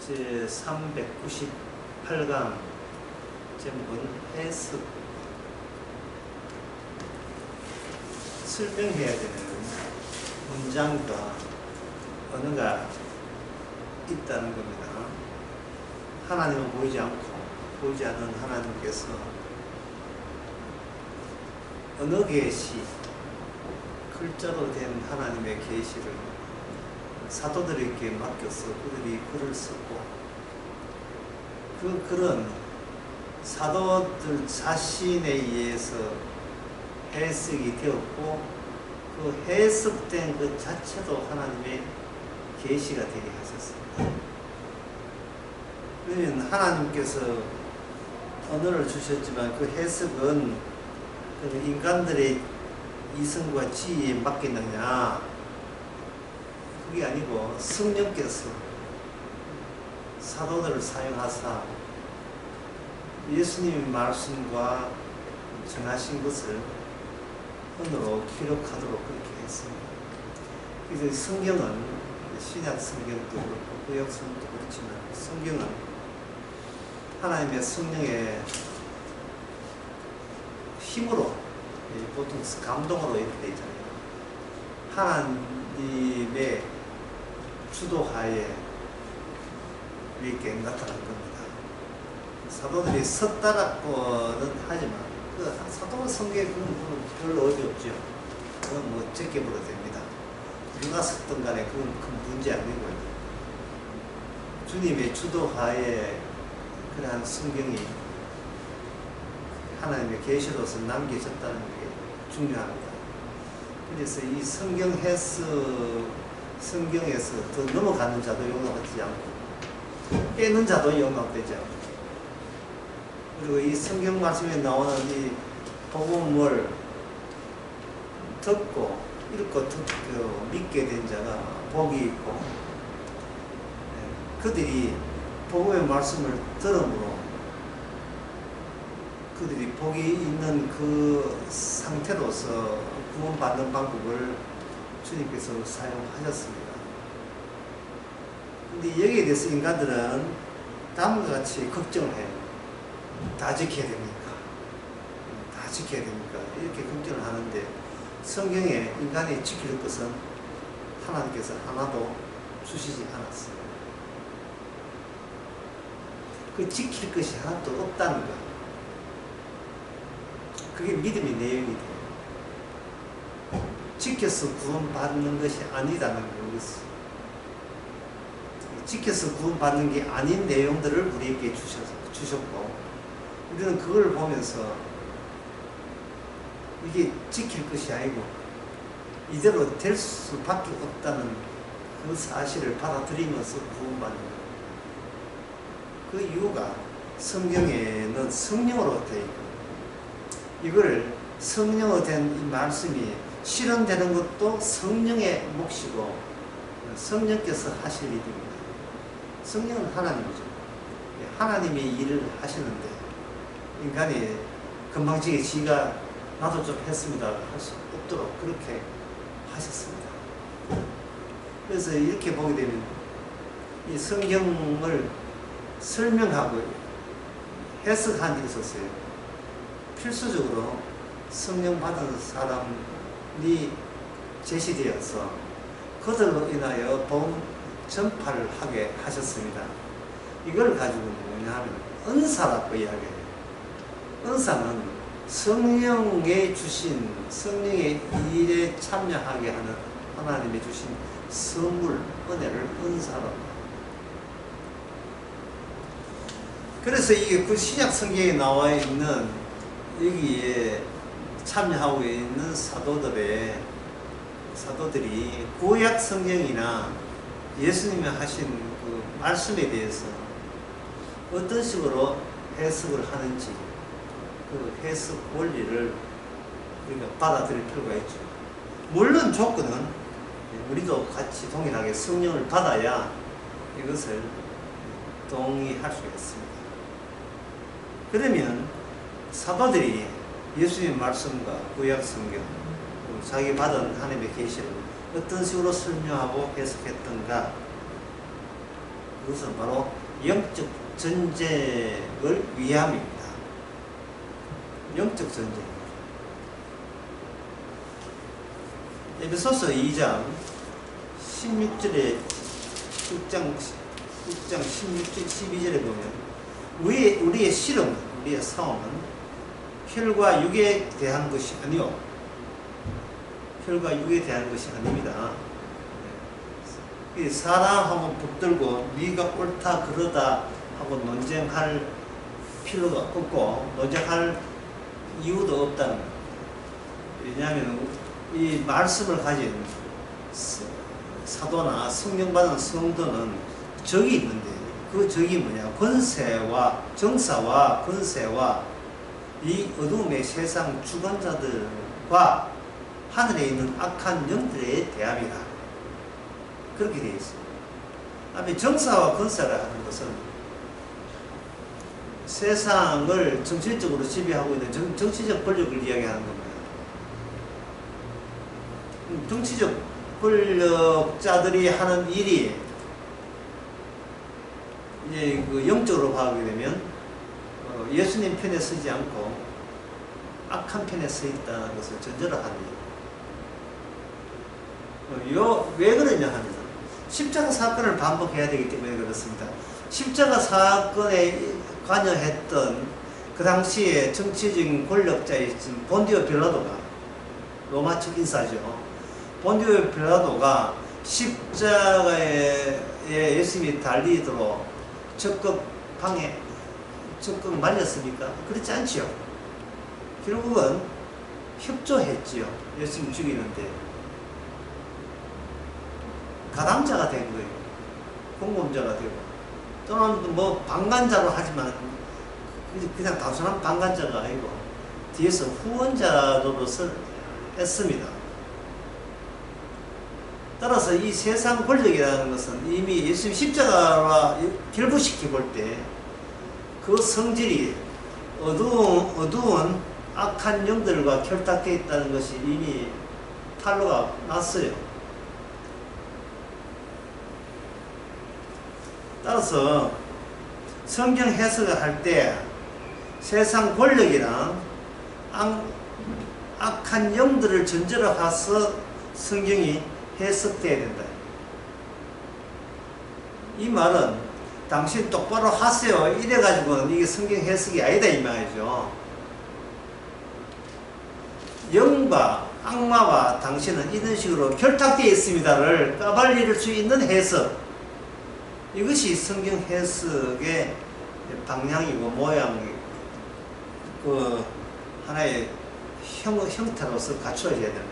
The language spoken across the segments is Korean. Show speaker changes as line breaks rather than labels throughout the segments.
제 398강 제목은 해석. 설명해야 되는 문장과 언어가 있다는 겁니다. 하나님은 보이지 않고 보이지 않는 하나님께서 언어 계시, 글자로 된 하나님의 계시를 사도들에게 맡겨서 그들이 글을 썼고, 그 글은 사도들 자신에 의해서 해석이 되었고, 그 해석된 그 자체도 하나님의 계시가 되게 하셨습니다. 그러면 하나님께서 언어를 주셨지만 그 해석은 인간들의 이성과 지혜에 맡기느냐, 그게 아니고 성령께서 사도들을 사용하사 예수님의 말씀과 정하신 것을 언어로 기록하도록 그렇게 했습니다. 그래서 성경은, 신약 성경도 그렇고 구약 성경도 그렇지만 성경은 하나님의 성령의 힘으로, 보통 감동으로 이렇게 되어 있잖아요. 하나님의 주도하에 이렇게 나타난 겁니다. 사도들이 썼다라고는 하지만 그 사도가 성경에 그건 별로 의미 없죠. 그건 뭐 제껴버려도 됩니다. 누가 썼던 간에 그건 큰 문제 아니고요. 주님의 주도하에 그러한 성경이 하나님의 계시로서 남겨졌다는 게 중요합니다. 그래서 이 성경 해석, 성경에서 더 넘어가는 자도 용납하지 않고 빼는 자도 용납되지 않고, 그리고 이 성경 말씀에 나오는 이 복음을 듣고 읽고 듣고 믿게 된 자가 복이 있고, 그들이 복음의 말씀을 들음으로 그들이 복이 있는 그 상태로서 구원받는 방법을 주님께서 사용하셨습니다. 근데 여기에 대해서 인간들은 다음과 같이 걱정을 해요. 다 지켜야 됩니까? 다 지켜야 됩니까? 이렇게 걱정을 하는데, 성경에 인간이 지킬 것은 하나님께서 하나도 주시지 않았어요. 그 지킬 것이 하나도 없다는 것, 그게 믿음의 내용이 돼요. 지켜서 구원받는 것이 아니다는 것을, 지켜서 구원받는 게 아닌 내용들을 우리에게 주셨고, 우리는 그걸 보면서 이게 지킬 것이 아니고 이대로 될 수밖에 없다는 그 사실을 받아들이면서 구원받는 거예요. 그 이유가 성경에는 성령으로 되어 있고, 이걸 성령으로 된 이 말씀이 실현되는 것도 성령의 몫이고 성령께서 하실 일입니다. 성령은 하나님이죠. 하나님이 일을 하시는데 인간이 금방지게 지가 나도 좀 했습니다 할 수 없도록 그렇게 하셨습니다. 그래서 이렇게 보게 되면 이 성경을 설명하고 해석한 데 있었어요. 필수적으로 성령 받은 사람이 제시되어서 그들로 인하여 복음 전파를 하게 하셨습니다. 이걸 가지고는 뭐냐면 은사라고 이야기해요. 은사는 성령의 주신, 성령의 일에 참여하게 하는 하나님의 주신 선물, 은혜를 은사라고. 그래서 이게 그 신약 성경에 나와 있는 여기에 참여하고 있는 사도들이 구약 성경이나 예수님이 하신 그 말씀에 대해서 어떤 식으로 해석을 하는지, 그 해석 원리를 우리가 받아들일 필요가 있죠. 물론 조건은 우리도 같이 동일하게 성령을 받아야 이것을 동의할 수 있습니다. 그러면 사도들이 예수님의 말씀과 구약 성경, 자기 받은 하나님의 계시를 어떤 식으로 설명하고 해석했던가, 그것은 바로 영적 전쟁을 위함입니다. 영적 전쟁. 에베소서 2장 16절에 6장 16절 12절에 보면 우리의 실험, 우리의 싸움은 혈과 육에 대한 것이 아니요, 혈과 육에 대한 것이 아닙니다. 사람하고 붙들고 네가 옳다 그러다 하고 논쟁할 필요가 없고 논쟁할 이유도 없다는 거예요. 왜냐하면 이 말씀을 가진 사도나 성령받은 성도는 적이 있는데 그 적이 뭐냐? 권세와 정사와 권세와 이 어두움의 세상 주관자들과 하늘에 있는 악한 영들에 대함이다. 그렇게 되어 있습니다. 다음에 정사와 권세라 하는 것은 세상을 정치적으로 지배하고 있는 정치적 권력을 이야기하는 겁니다. 정치적 권력자들이 하는 일이 이제 그 영적으로 봐하게 되면 예수님 편에 서지 않고 악한 편에 서 있다는 것을 전제로 합니다. 왜 그러냐 하면 십자가 사건을 반복해야 되기 때문에 그렇습니다. 십자가 사건에 관여했던 그 당시에 정치적인 권력자이신 본디오 빌라도가 로마 측 인사죠. 본디오 빌라도가 십자가에 예수님이 달리도록 적극 말렸습니까? 그렇지 않지요. 결국은 협조했지요. 예수님 죽이는데 가담자가 된 거예요. 공범자가 되고 또는 뭐 방관자로 하지만 그냥 단순한 방관자가 아니고 뒤에서 후원자로서 했습니다. 따라서 이 세상 권력이라는 것은 이미 예수님 십자가와 결부시켜 볼 때 그 성질이 어두운 악한 영들과 결탁되어 있다는 것이 이미 탄로가 났어요. 따라서 성경 해석을 할 때 세상 권력이랑 악한 영들을 전제로 해서 성경이 해석돼야 된다. 이 말은 당신 똑바로 하세요 이래가지고는 이게 성경 해석이 아니다 이 말이죠. 영과 악마와 당신은 이런 식으로 결탁되어 있습니다를 까발릴 수 있는 해석, 이것이 성경 해석의 방향이고 모양이고 그 하나의 형태로서 갖춰져야 됩니다.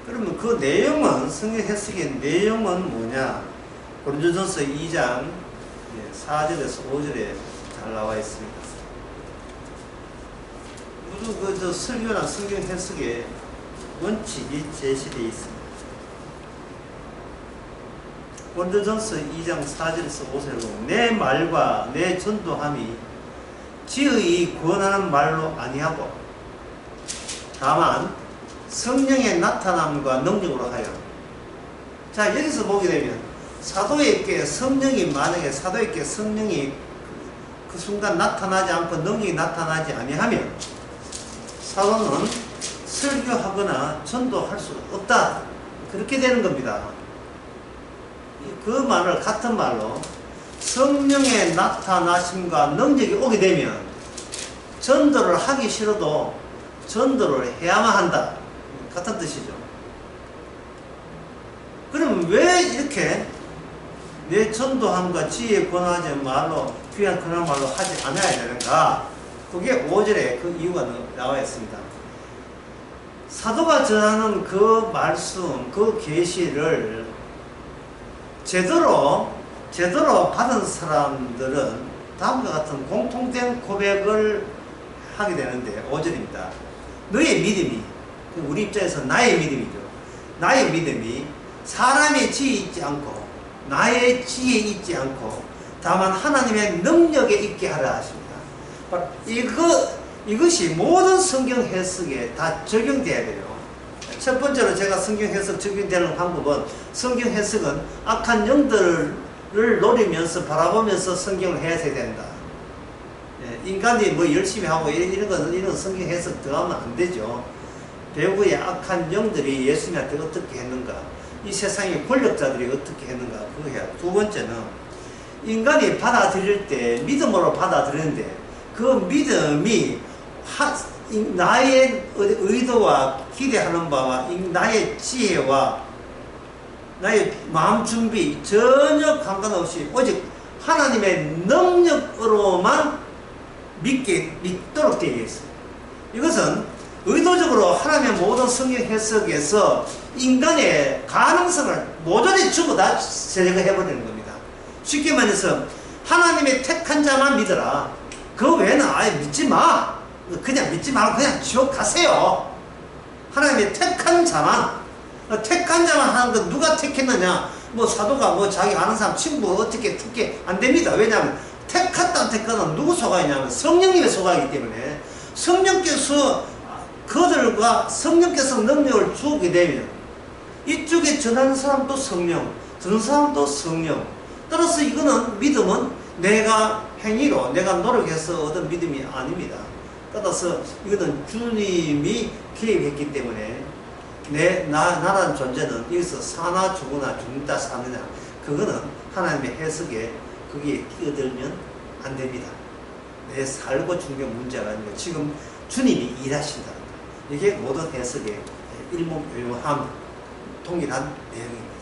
그러면 그 내용은, 성경 해석의 내용은 뭐냐? 고린도전서 2장 4절에서 5절에 잘 나와 있습니다. 모두 그 설교나 성경 해석의 원칙이 제시되어 있습니다. 고린도전서 2장 4절에서 5절에 보면 내 말과 내 전도함이 지의 권하는 말로 아니하고 다만 성령의 나타남과 능력으로 하여. 자, 여기서 보게 되면 사도에게 성령이, 만약에 사도에게 성령이 그 순간 나타나지 않고 능력이 나타나지 아니하면 사도는 설교하거나 전도할 수 없다. 그렇게 되는 겁니다. 그 말을 같은 말로 성령의 나타나심과 능력이 오게 되면 전도를 하기 싫어도 전도를 해야만 한다. 같은 뜻이죠. 그럼 왜 이렇게 내 전도함과 지혜에 권하지 말로, 귀한 그런 말로 하지 않아야 되는가? 그게 5절에 그 이유가 나와 있습니다. 사도가 전하는 그 말씀, 그 계시를 제대로 받은 사람들은 다음과 같은 공통된 고백을 하게 되는데 5절입니다. 너의 믿음이, 우리 입장에서 나의 믿음이죠. 나의 믿음이 사람의 지혜에 있지 않고 나의 지혜에 있지 않고 다만 하나님의 능력에 있게 하라 하십니다. 이것이 모든 성경 해석에 다 적용돼야 돼요. 첫 번째로 제가 성경 해석 적용되는 방법은, 성경 해석은 악한 영들을 노리면서 바라보면서 성경을 해석해야 된다. 예, 인간이 뭐 열심히 하고 이런 성경 해석 들어가면 안 되죠. 배후의 악한 영들이 예수님한테 어떻게 했는가, 이 세상의 권력자들이 어떻게 했는가, 그거 해야. 두 번째는 인간이 받아들일 때 믿음으로 받아들이는데 그 믿음이 나의 의도와 기대하는 바와 나의 지혜와 나의 마음 준비 전혀 상관없이 오직 하나님의 능력으로만 믿도록 되어 있어요. 이것은 의도적으로 하나님의 모든 성경 해석에서 인간의 가능성을 모조리 주고 다 제거해버리는 겁니다. 쉽게 말해서 하나님의 택한 자만 믿어라. 그 외에는 아예 믿지 마. 그냥 믿지 말고 그냥 지옥 가세요. 하나님의 택한 자만 하는 건 누가 택했느냐? 뭐 사도가 뭐 자기 아는 사람 친구 어떻게 특혜 안 됩니다. 왜냐하면 택했다 택하는 누구 속아있냐면 성령님의 속아이기 때문에 성령께서 그들과 성령께서 능력을 주게 되면 이쪽에 전하는 사람도 성령, 듣는 사람도 성령. 따라서 이거는 믿음은 내가 행위로 내가 노력해서 얻은 믿음이 아닙니다. 따라서 이거는 주님이 개입했기 때문에 나라는 존재는 여기서 사나 죽으나 죽다 사느냐, 그거는 하나님의 해석에 거기에 끼어들면 안 됩니다. 내 살고 죽는 게 문제가 아니고 지금 주님이 일하신다. 이게 모든 해석의 일목요연함 동일한 내용입니다.